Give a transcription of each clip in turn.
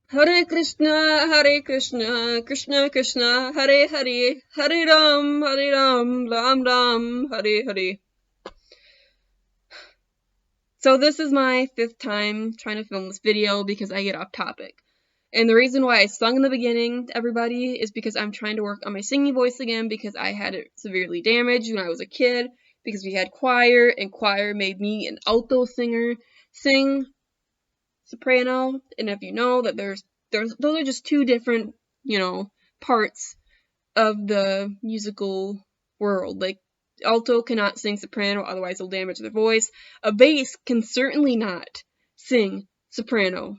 Hare Krishna, Krishna Krishna, Hare Hare, Hare Ram, Ram Ram, Hare Hare. So this is my 5th time trying to film this video because I get off topic. And the reason why I sung in the beginning, everybody, is because I'm trying to work on my singing voice again because I had it severely damaged when I was a kid because we had choir, and choir made me an alto singer, sing soprano, and if you know that those are just two different, parts of the musical world. Like, alto cannot sing soprano, otherwise it'll damage their voice. A bass can certainly not sing soprano.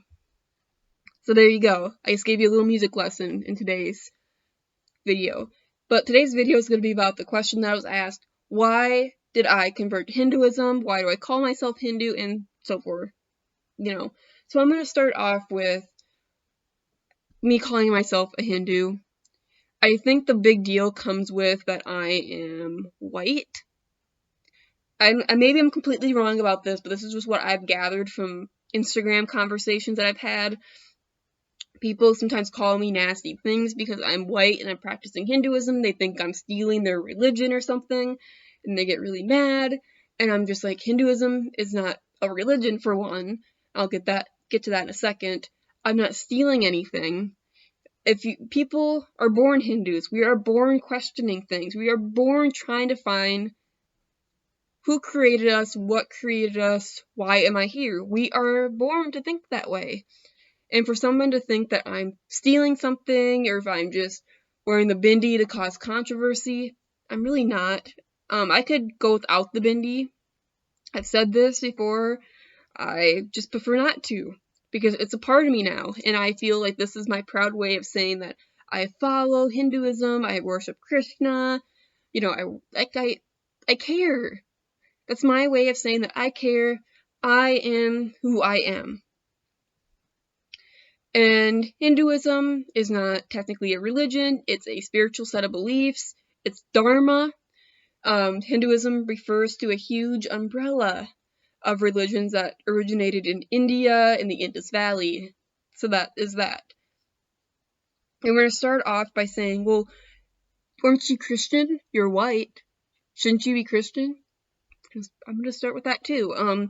So there you go. I just gave you a little music lesson in today's video. But today's video is going to be about the question that I was asked: why did I convert to Hinduism? Why do I call myself Hindu? And so forth. So I'm going to start off with me calling myself a Hindu. I think the big deal comes with that I am white. Maybe I'm completely wrong about this, but this is just what I've gathered from Instagram conversations that I've had. People sometimes call me nasty things because I'm white and I'm practicing Hinduism. They think I'm stealing their religion or something, and they get really mad. And I'm just like, Hinduism is not a religion, for one. I'll get to that in a second. I'm not stealing anything. People are born Hindus. We are born questioning things. We are born trying to find who created us, what created us, why am I here? We are born to think that way. And for someone to think that I'm stealing something, or if I'm just wearing the bindi to cause controversy, I'm really not. I could go without the bindi. I've said this before. I just prefer not to, because it's a part of me now, and I feel like this is my proud way of saying that I follow Hinduism, I worship Krishna, I care. That's my way of saying that I care. I am who I am. And Hinduism is not technically a religion, it's a spiritual set of beliefs. It's dharma. Hinduism refers to a huge umbrella of religions that originated in India, in the Indus Valley. So that is that. And we're going to start off by saying, well, weren't you Christian? You're white. Shouldn't you be Christian? Because I'm going to start with that too.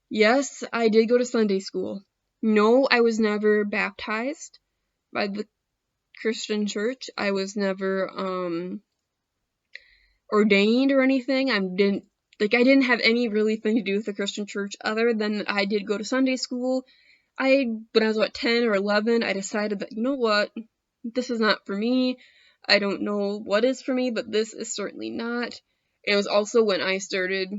Yes, I did go to Sunday school. No, I was never baptized by the Christian church. I was never ordained or anything. I didn't have any really thing to do with the Christian church other than I did go to Sunday school. When I was about 10 or 11, I decided that, you know what, this is not for me. I don't know what is for me, but this is certainly not. It was also when I started,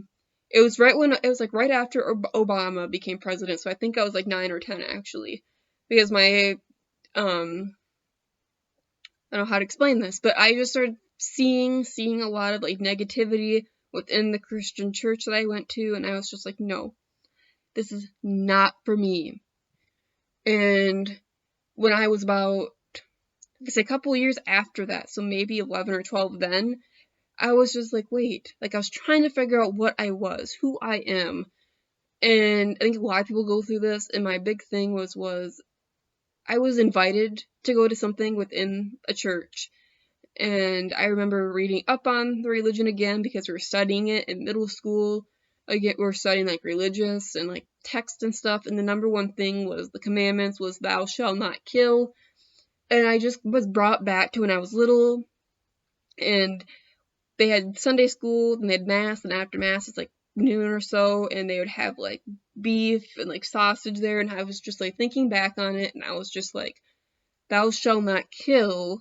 it was right after Obama became president, so I think I was like 9 or 10 actually, because I don't know how to explain this, but I just started seeing a lot of like negativity within the Christian church that I went to, and I was just like, no, this is not for me. And when I was about, I guess, a couple years after that, so maybe 11 or 12 then, I was just like, wait, like I was trying to figure out what I was, who I am. And I think a lot of people go through this, and my big thing was I was invited to go to something within a church. And I remember reading up on the religion again because we were studying it in middle school. Again, we were studying like religious and like text and stuff, and the number one thing was the commandments was thou shalt not kill. And I just was brought back to when I was little, and they had Sunday school, and they had mass, and after mass it's like noon or so, and they would have like beef and like sausage there, and I was just like thinking back on it, and I was just like, thou shalt not kill,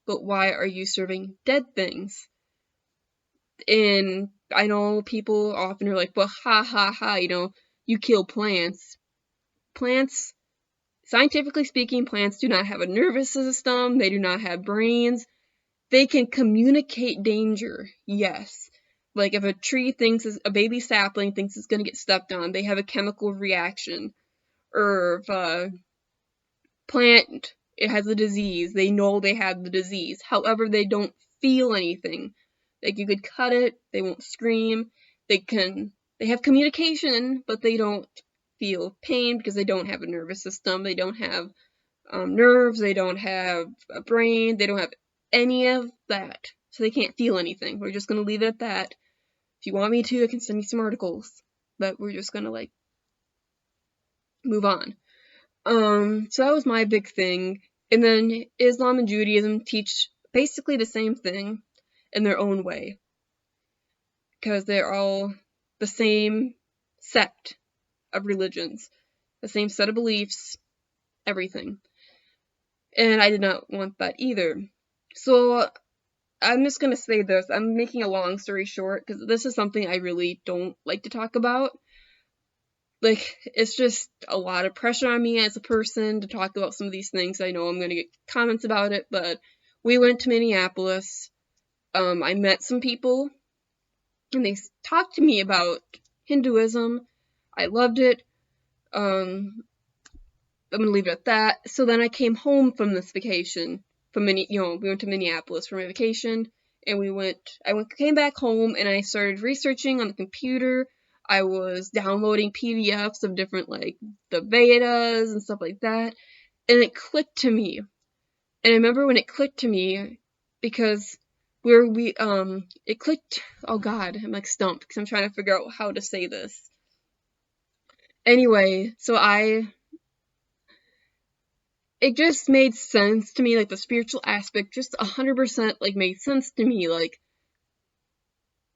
but why are you serving dead things? And I know people often are like, well, ha ha ha, you kill plants. Plants, scientifically speaking, plants do not have a nervous system, they do not have brains. They can communicate danger, yes. Like if a baby sapling thinks it's gonna get stepped on, they have a chemical reaction. Or if a plant, it has a disease, they know they have the disease. However, they don't feel anything. Like you could cut it, they won't scream. They have communication, but they don't feel pain because they don't have a nervous system. They don't have nerves, they don't have a brain, they don't have any of that. So they can't feel anything. We're just gonna leave it at that. If you want me to, I can send you some articles. But we're just gonna, like, move on. So that was my big thing. And then Islam and Judaism teach basically the same thing in their own way. Because they're all the same sect of religions, the same set of beliefs, everything. And I did not want that either. So I'm just gonna say this. I'm making a long story short because this is something I really don't like to talk about. Like, it's just a lot of pressure on me as a person to talk about some of these things. I know I'm gonna get comments about it, but we went to Minneapolis. I met some people, and they talked to me about Hinduism. I loved it. I'm gonna leave it at that. So then I came home from this vacation. We went to Minneapolis for my vacation, and came back home, and I started researching on the computer. I was downloading PDFs of different, like, the Vedas and stuff like that, and it clicked to me. And I remember when it clicked to me, because it clicked, oh god, I'm like stumped, because I'm trying to figure out how to say this. Anyway, so it just made sense to me, like, the spiritual aspect just 100%, like, made sense to me, like,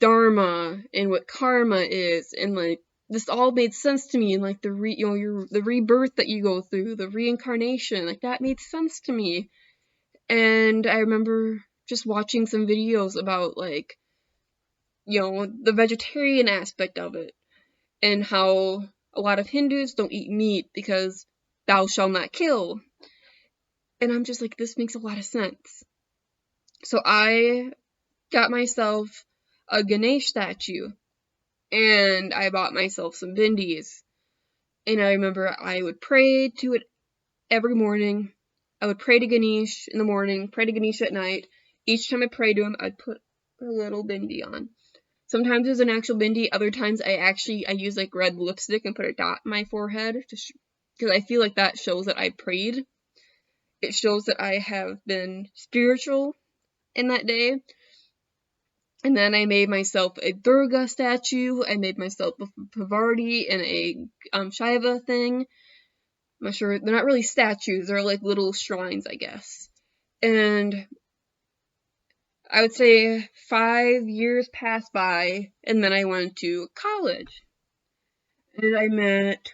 dharma and what karma is, and, like, this all made sense to me, and, like, the rebirth that you go through, the reincarnation, like, that made sense to me. And I remember just watching some videos about, like, the vegetarian aspect of it, and how a lot of Hindus don't eat meat because thou shalt not kill. And I'm just like, this makes a lot of sense. So I got myself a Ganesh statue, and I bought myself some bindis. And I remember I would pray to it every morning. I would pray to Ganesh in the morning, pray to Ganesh at night. Each time I prayed to him, I'd put a little bindi on. Sometimes there's an actual bindi, other times I use, like, red lipstick and put a dot in my forehead, because I feel like that shows that I prayed. It shows that I have been spiritual in that day. And then I made myself a Durga statue. I made myself a Pavarti and a Shiva thing. I'm not sure. They're not really statues. They're like little shrines, I guess. And I would say 5 years passed by, and then I went to college. And I met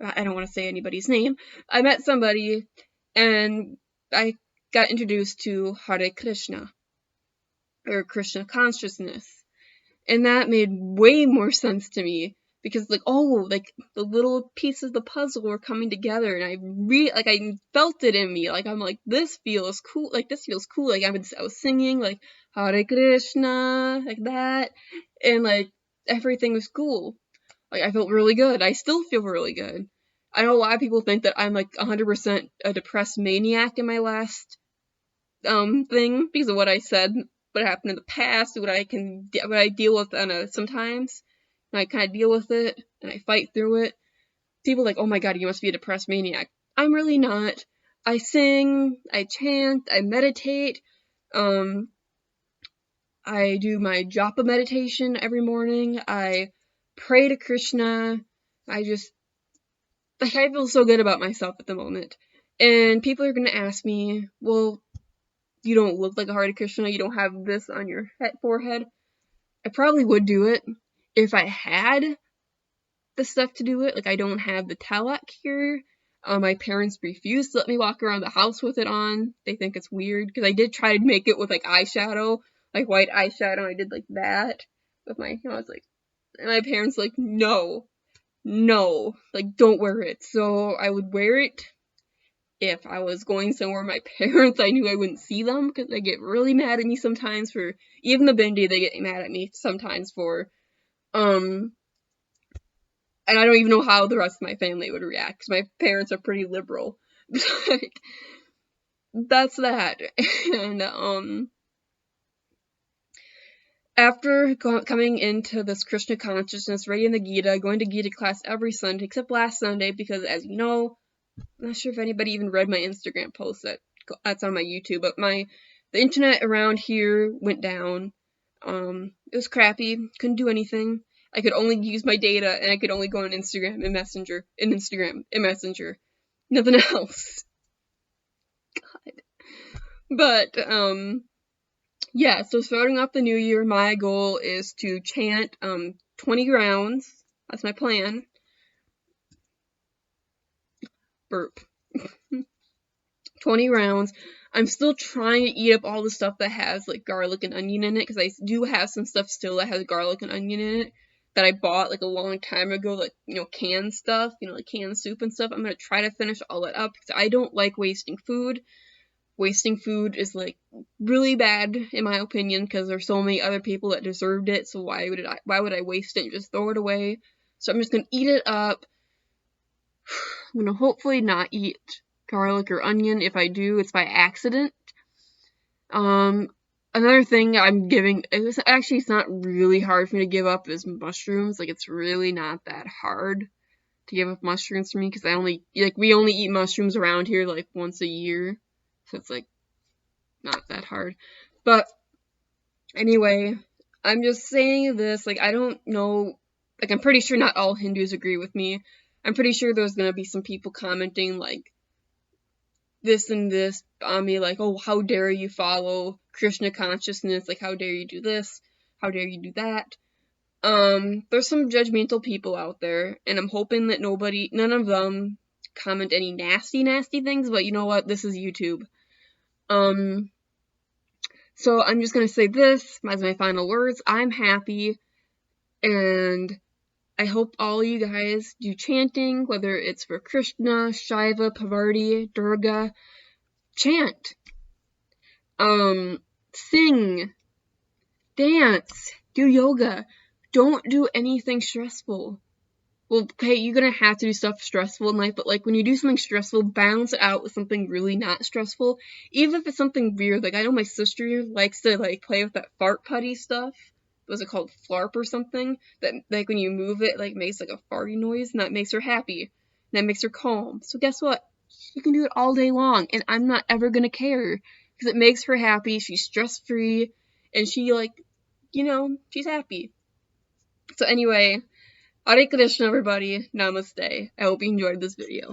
I don't want to say anybody's name. I met somebody, and I got introduced to Hare Krishna, or Krishna consciousness. And that made way more sense to me, because, like, like, the little pieces of the puzzle were coming together, and I felt it in me. Like, I'm like, this feels cool. Like, I was singing, like, Hare Krishna, like that, and, like, everything was cool. Like, I felt really good. I still feel really good. I know a lot of people think that I'm, like, 100% a depressed maniac in my last thing, because of what I said, what happened in the past, what I deal with sometimes, and I kind of deal with it, and I fight through it. People are like, oh my god, you must be a depressed maniac. I'm really not. I sing, I chant, I meditate, I do my japa meditation every morning, I pray to Krishna, I feel so good about myself at the moment. And people are gonna ask me, well, you don't look like a Hare Krishna, you don't have this on your forehead. I probably would do it if I had the stuff to do it. Like, I don't have the talak here. My parents refuse to let me walk around the house with it on. They think it's weird, because I did try to make it with, like, eyeshadow, like white eyeshadow. I did, like, that with my, I was like, and my parents like, no, like, don't wear it. So I would wear it if I was going somewhere with my parents. I knew I wouldn't see them, because they get really mad at me sometimes for, even the bindi, they get mad at me sometimes for, and I don't even know how the rest of my family would react, because my parents are pretty liberal. Like, that's that. And, after coming into this Krishna consciousness, reading the Gita, going to Gita class every Sunday, except last Sunday, because, as you know, I'm not sure if anybody even read my Instagram post that's on my YouTube, but the internet around here went down. It was crappy. Couldn't do anything. I could only use my data, and I could only go on Instagram and Messenger. Nothing else. God. But, yeah, so starting off the new year, my goal is to chant, 20 rounds. That's my plan. Burp. 20 rounds. I'm still trying to eat up all the stuff that has, like, garlic and onion in it, because I do have some stuff still that has garlic and onion in it that I bought, like, a long time ago, like, canned stuff, like, canned soup and stuff. I'm gonna try to finish all that up, because I don't like wasting food. Wasting food is, like, really bad, in my opinion, because there's so many other people that deserved it, so why would I waste it and just throw it away? So I'm just gonna eat it up. I'm gonna hopefully not eat garlic or onion. If I do, it's by accident. Another thing it's not really hard for me to give up is mushrooms. Like, it's really not that hard to give up mushrooms for me, because we only eat mushrooms around here, like, once a year. So it's, like, not that hard. But, anyway, I'm just saying this, like, I don't know, like, I'm pretty sure not all Hindus agree with me. I'm pretty sure there's gonna be some people commenting, like, this and this on me, like, oh, how dare you follow Krishna consciousness, like, how dare you do this, how dare you do that. There's some judgmental people out there, and I'm hoping that none of them comment any nasty things, but you know what, this is YouTube. So I'm just gonna say this as my final words. I'm happy, and I hope all you guys do chanting, whether it's for Krishna, Shiva, Parvati, Durga. Chant, sing, dance, do yoga. Don't do anything stressful. Well, okay, you're gonna have to do stuff stressful in life, but, like, when you do something stressful, balance it out with something really not stressful. Even if it's something weird, like, I know my sister likes to, like, play with that fart putty stuff. Was it called flarp or something? That, like, when you move it, like, makes, like, a farty noise, and that makes her happy. And that makes her calm. So guess what? She can do it all day long, and I'm not ever gonna care, because it makes her happy, she's stress-free, and she, like, she's happy. So anyway, Hare Krishna, everybody. Namaste. I hope you enjoyed this video.